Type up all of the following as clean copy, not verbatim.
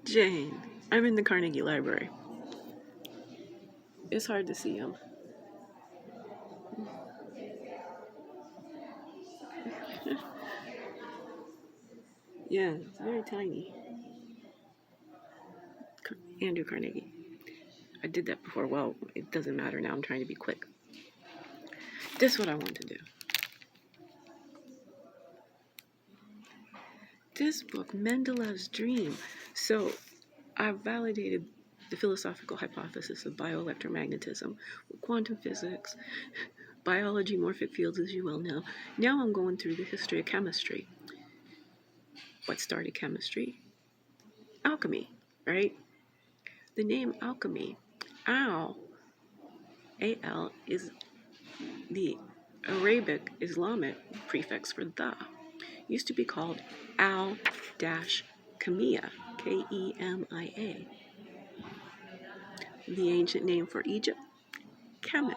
Jane, I'm in the Carnegie Library. It's hard to see him. Yeah, it's very tiny. Andrew Carnegie. I did that before. Well, it doesn't matter now. I'm trying to be quick. This is what I want to do. This book, Mendelev's Dream. So I've validated the philosophical hypothesis of bioelectromagnetism, quantum physics, biology, morphic fields, as you well know. Now I'm going through the history of chemistry. What started chemistry? Alchemy, right? The name alchemy, al, A-L, is the Arabic Islamic prefix for the. Used to be called al-Kemia, K-E-M-I-A. The ancient name for Egypt, Kemet.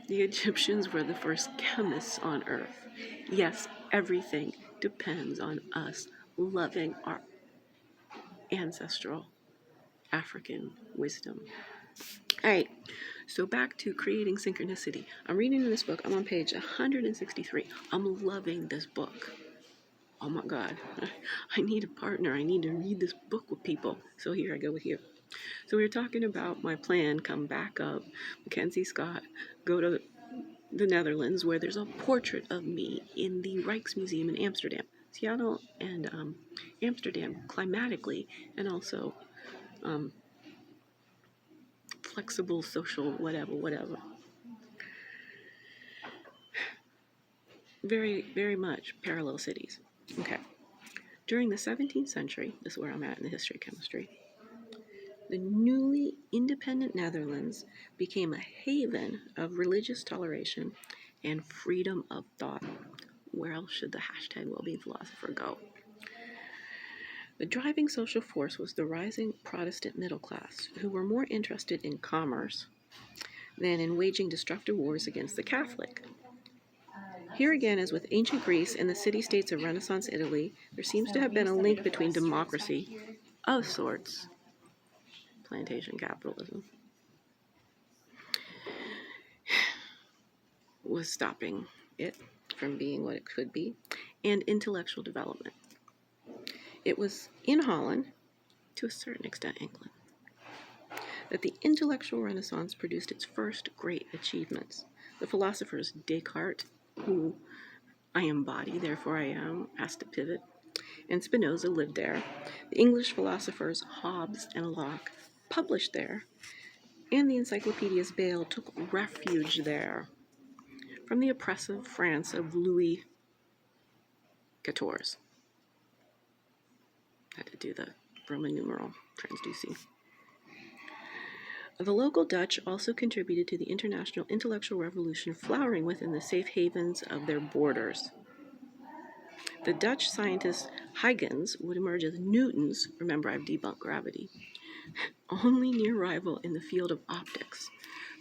The Egyptians were the first chemists on earth. Yes, everything depends on us loving our ancestral African wisdom. All right, so back to creating synchronicity. I'm reading this book. I'm on page 163. I'm loving this book. Oh my God, I need a partner. I need to read this book with people. So here I go with you. So we were talking about my plan, come back up, Mackenzie Scott, go to the Netherlands where there's a portrait of me in the Rijksmuseum in Amsterdam. Seattle and Amsterdam climatically and also flexible social whatever. Very, very much parallel cities. Okay. During the 17th century, this is where I'm at in the history of chemistry, the newly independent Netherlands became a haven of religious toleration and freedom of thought. Where else should the hashtag well-being philosopher go? The driving social force was the rising Protestant middle class, who were more interested in commerce than in waging destructive wars against the Catholic. Here again, as with ancient Greece and the city-states of Renaissance Italy, there seems to have been a link between democracy of sorts, plantation capitalism, was stopping it from being what it could be, and intellectual development. It was in Holland, to a certain extent England, that the intellectual renaissance produced its first great achievements. The philosophers Descartes, who I embody, therefore I am, has to pivot, and Spinoza lived there. The English philosophers Hobbes and Locke published there, and the encyclopedias Bayle took refuge there from the oppressive France of Louis XIV. Had to do the Roman numeral transducing. The local Dutch also contributed to the international intellectual revolution flowering within the safe havens of their borders. The Dutch scientist Huygens would emerge as Newton's, remember I've debunked gravity, only near rival in the field of optics.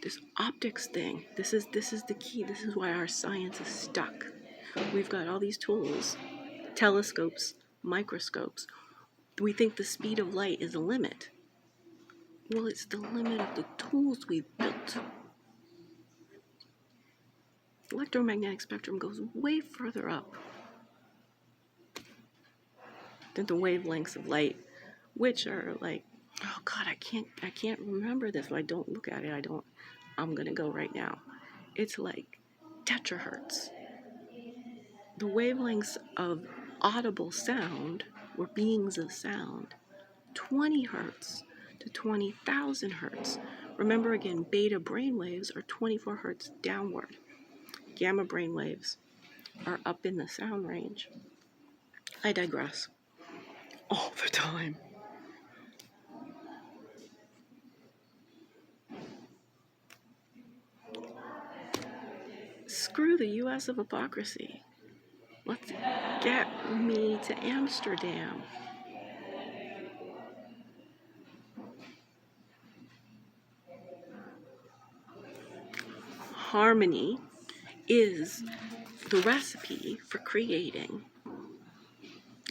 This optics thing, this is the key. This is why our science is stuck. We've got all these tools, telescopes, microscopes. We think the speed of light is a limit. Well, it's the limit of the tools we've built. The electromagnetic spectrum goes way further up than the wavelengths of light, which are like, oh God, I can't remember this. If I don't look at it, I'm gonna go right now. It's like tetrahertz. The wavelengths of audible sound, or beings of sound, 20 hertz to 20,000 hertz. Remember again, beta brainwaves are 24 hertz downward. Gamma brainwaves are up in the sound range. I digress. All the time. Screw the US of hypocrisy. Let's get me to Amsterdam. Harmony is the recipe for creating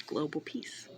global peace.